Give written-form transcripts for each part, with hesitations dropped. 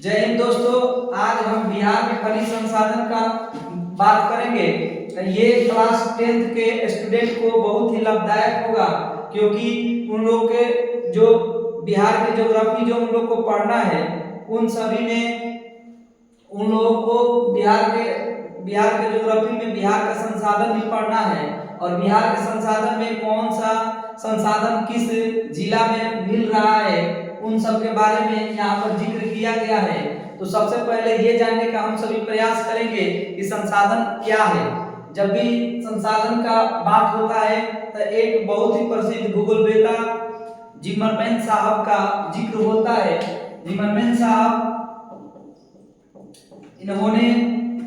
जय हिंद दोस्तों। आज हम बिहार में खनिज संसाधन का बात करेंगे। ये क्लास 10th के स्टूडेंट को बहुत ही लाभदायक होगा, क्योंकि उन लोगों के जो बिहार के ज्योग्राफी जो उन लोग को पढ़ना है, उन सभी में उन लोगों को बिहार के ज्योग्राफी में बिहार का संसाधन भी पढ़ना है। और बिहार के संसाधन में कौन सा संसाधन किस जिला में मिल रहा है, उन सब के बारे में यहाँ पर जिक्र किया गया है। तो सबसे पहले ये जानने का हम सभी प्रयास करेंगे कि संसाधन क्या है। जब भी संसाधन का बात होता है तो एक बहुत ही प्रसिद्ध भूगोलवेत्ता जिमरमैन साहब का जिक्र होता है। जिमरमैन साहब,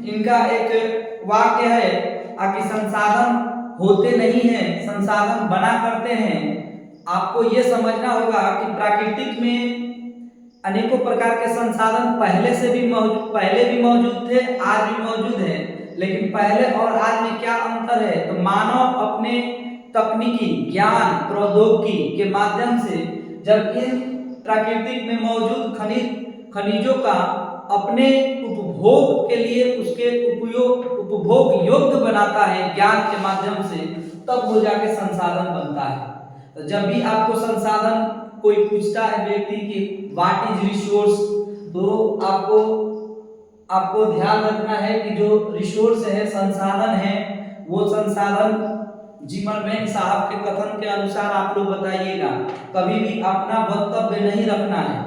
इनका एक वाक्य है कि संसाधन होते नहीं हैं, संसाधन बना करते हैं। आपको यह समझना होगा कि प्राकृतिक में अनेकों प्रकार के संसाधन पहले भी मौजूद थे, आज भी मौजूद है। लेकिन पहले और आज में क्या अंतर है, तो मानव अपने तकनीकी ज्ञान प्रौद्योगिकी के माध्यम से जब इन प्राकृतिक में मौजूद खनिजों का अपने उपभोग के लिए उसके उपभोग योग्य बनाता है ज्ञान के माध्यम से, तब हो जाके संसाधन बनता है। तो जब भी आपको संसाधन कोई पूछता है व्यक्ति की व्हाट इज रिसोर्स, तो आपको ध्यान रखना है कि जो रिसोर्स है, संसाधन है, वो संसाधन जिमरमैन साहब के कथन के अनुसार आप लोग बताइएगा। कभी भी अपना वक्तव्य नहीं रखना है।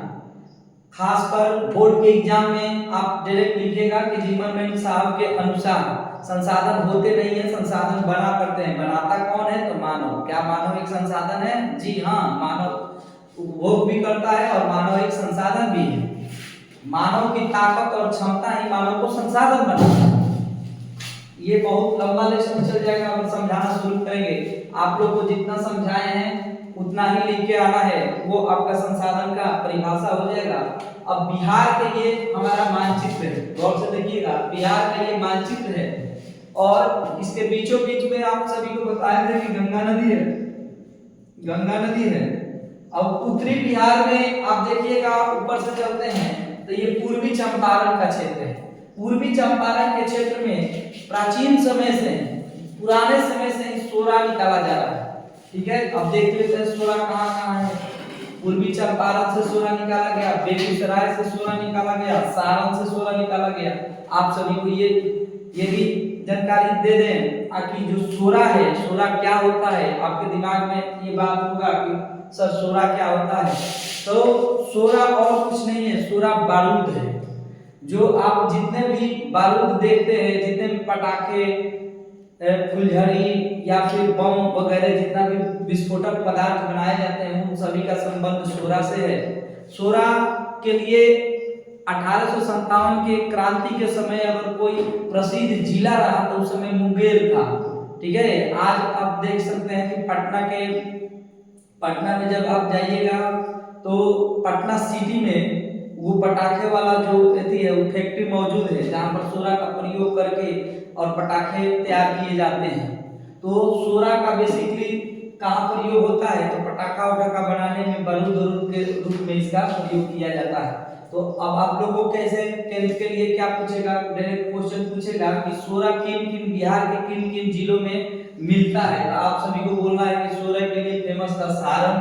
खासकर बोर्ड के एग्जाम में आप डायरेक्ट लिखिएगा कि जिमरमैन साहब के अनुसार संसाधन होते नहीं है, संसाधन बना करते हैं। बनाता कौन है, तो मानव। क्या मानव एक संसाधन है? जी हाँ, मानव उपभोग भी करता है और मानव एक संसाधन भी है। मानव की ताकत और क्षमता ही मानव को संसाधन बनाता है। ये बहुत लंबा लेसन चल जाएगा, हम समझाना शुरू करेंगे। आप लोग को जितना समझाए हैं उतना ही लिख के आना है, वो आपका संसाधन का परिभाषा हो जाएगा। अब बिहार के ये हमारा मानचित्र है, गौर से देखिएगा। बिहार का ये मानचित्र है और इसके बीचों बीच में आप सभी को बताया था कि गंगा नदी है, गंगा नदी है। अब उत्तरी बिहार में आप देखिएगा, ऊपर से चलते हैं तो ये पूर्वी चंपारण का क्षेत्र है। पूर्वी चंपारण के क्षेत्र में प्राचीन समय से, पुराने समय से सोरा निकाला जा रहा है। ठीक है, अब देख लेते हैं सोरा कहाँ है। पूर्वी चंपारण से सोरा निकाला गया, बेगूसराय से सोरा निकाला गया, सारण से सोरा निकाला गया। आप सभी को ये भी जानकारी दे दें कि जो सोरा है, सोरा क्या होता है। आपके दिमाग में ये बात होगा कि सर सोरा क्या होता है। तो सोरा और कुछ नहीं है, सोरा बारूद है। जो आप जितने भी बारूद देखते हैं, जितने भी पटाखे, फुलझड़ी या फिर बम वगैरह, जितना भी विस्फोटक पदार्थ बनाए जाते हैं, उन सभी का संबंध सोरा से है। सोरा के लिए 1857 के क्रांति के समय अगर कोई प्रसिद्ध जिला रहा तो उस समय मुंगेर था। ठीक है, आज आप देख सकते हैं कि पटना में जब आप जाइएगा तो पटना सिटी में वो पटाखे वाला जो है वो फैक्ट्री मौजूद है, जहाँ पर सोरा का प्रयोग करके और पटाखे तैयार किए जाते हैं। तो सोरा का बेसिकली कहाँ प्रयोग होता है, तो पटाखा उटाखा बनाने में बारूद के रूप में इसका प्रयोग किया जाता है। तो अब आप लोगों को कैसे 10th के लिए क्या पूछेगा, डायरेक्ट क्वेश्चन पूछेगा कि सोरा किन बिहार के किन जिलों में मिलता है। तो आप सभी को बोलना है कि सोरे के लिए फेमस था सारण,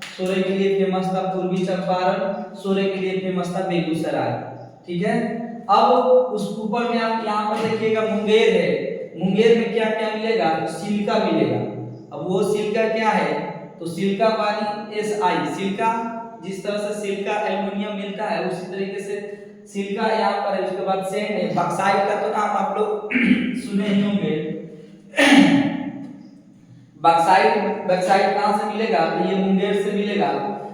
सोरे के लिए फेमस था पूर्वी चंपारण, सोरे के लिए फेमस था बेगूसराय। ठीक है, अब उस ऊपर में आप यहाँ पर देखिएगा मुंगेर है। मुंगेर में क्या क्या मिलेगा, तो सिलिका मिलेगा। अब वो सिलिका क्या है, तो सिलिका वाली SI, सिलिका जिस तरह से सिलिका एल्युमिनियम मिलता है उसी तरीके से सिलिका यहाँ पर है। उसके बाद सैंड है। बक्साइट का तो नाम आप लोग सुने ही होंगे। बक्साइट कहाँ से मिलेगा, तो ये मुंगेर से मिलेगा।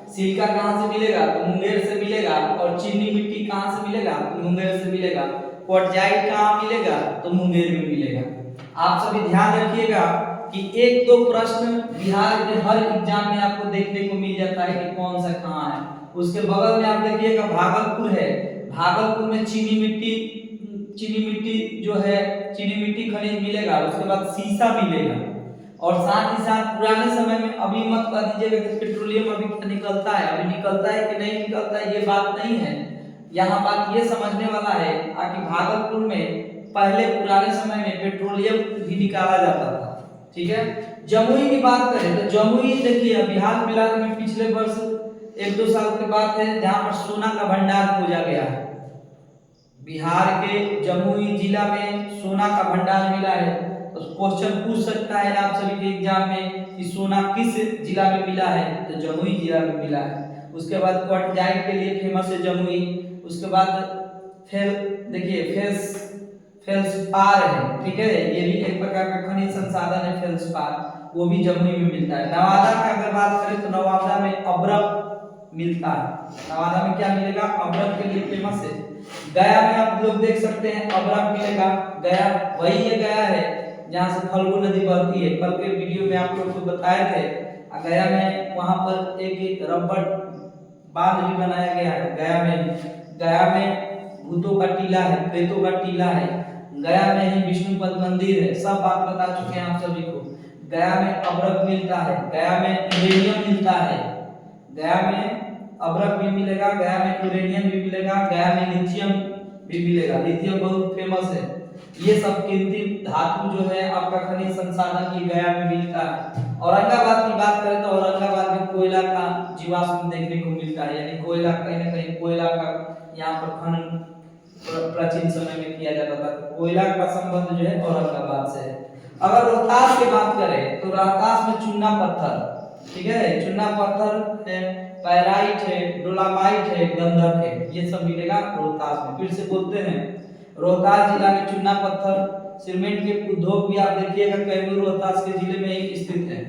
सिलिका कहाँ से मिलेगा, तो मुंगेर से मिलेगा। और चीनी मिट्टी कहाँ से मिलेगा, तो मुंगेर से मिलेगा। क्वार्टजाइट कहाँ मिलेगा, तो मुंगेर में मिलेगा। आप सभी ध्यान रखिएगा कि 1-2 प्रश्न बिहार के हर एग्जाम में आपको देखने को मिल जाता है कि कौन सा कहाँ है। उसके बगल में आप देखिएगा भागलपुर है। भागलपुर में चीनी मिट्टी जो है, चीनी मिट्टी खनिज मिलेगा। उसके बाद सीसा मिलेगा। और साथ ही साथ पुराने समय में, अभी मत कह दीजिएगा कि पेट्रोलियम अभी निकलता है, अभी निकलता है कि नहीं निकलता है, ये बात नहीं है। यहाँ बात ये समझने वाला है कि भागलपुर में पहले पुराने समय में पेट्रोलियम भी निकाला जाता था। ठीक है, जमुई की बात करें तो जमुई देखिए बिहार फिलहाल में पिछले वर्ष 1-2 साल के बाद है जहाँ पर सोना का भंडार खोजा गया है। बिहार के जमुई जिला में सोना का भंडार मिला है। तो क्वेश्चन पूछ सकता है आप सभी के एग्जाम में कि सोना किस जिला में मिला है, तो जमुई जिला में मिला है। उसके बाद क्वार्टजाइट के लिए फेमस है जमुई। उसके बाद फिर देखिए फेल्सपार है, ठीक है, ये भी एक प्रकार का खनिज संसाधन है फेल्सपार, वो भी जमुई में मिलता है। नवादा का अगर बात करें तो नवादा में अब्रक मिलता है। नवादा में क्या मिलेगा, अब्रक के लिए फेमस है। गया में आप लोग देख सकते हैं अब्रक मिलेगा। गया वही ये गया है जहाँ से फल्गु नदी बहती है, कल के वीडियो में आप लोग को बताए थे। गया में वहां पर एक रबड़ बांध भी बनाया गया है। गया में भूतों का टीला है, प्रेतों का टीला है। गया में ही विष्णुपद मंदिर है। सब बात बता चुके हैं आप सभी को। गया में अब्रक मिलता है, गया में यूरेनियम मिलता है। गया में अब्रक भी मिलेगा, गया में यूरेनियम भी मिलेगा, गया में लिथियम भी मिलेगा। लिथियम बहुत फेमस है। ये सब कीमती धातु जो है आपका खनिज संसाधन की गया में मिलता है। औरंगाबाद की बात करें तो औरंगाबाद में कोयला का जीवाश्म देखने को मिलता है, यानी कोयला कहीं ना कहीं कोयला का यहाँ पर खनन प्राचीन समय में किया जाता था। कोयला का संबंध जो है औरंगाबाद से है। अगर रोहतास की बात करें तो रोहतास में चूना पत्थर, ठीक है, चूना पत्थर है, पैराइट है, डोलामाइट है, गंधक है, ये सब मिलेगा रोहतास में। फिर से बोलते हैं रोहतास जिला में चूना पत्थर सीमेंट के उद्योग भी आप देखिएगा कैमूर रोहतास के जिले में ही स्थित है।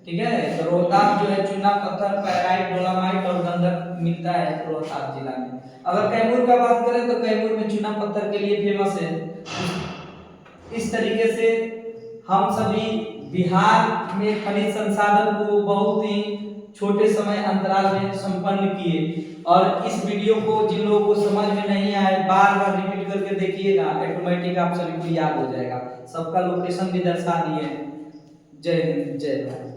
ठीक है, तो रोहतास जो है चूना पत्थर, पैराइट, डोलामाइट और गंधक मिलता है रोहतास जिला में। अगर कैमूर का बात करें तो कैमूर में चूना पत्थर के लिए फेमस है। इस तरीके से हम सभी बिहार में खनिज संसाधन को बहुत ही छोटे समय अंतराल में संपन्न किए। और इस वीडियो को जिन लोगों को समझ में नहीं आए बार बार रिपीट करके देखिएगा, ऑटोमेटिक आप सभी को याद हो जाएगा। सबका लोकेशन भी दर्शा दिए। जय हिंद, जय भारत।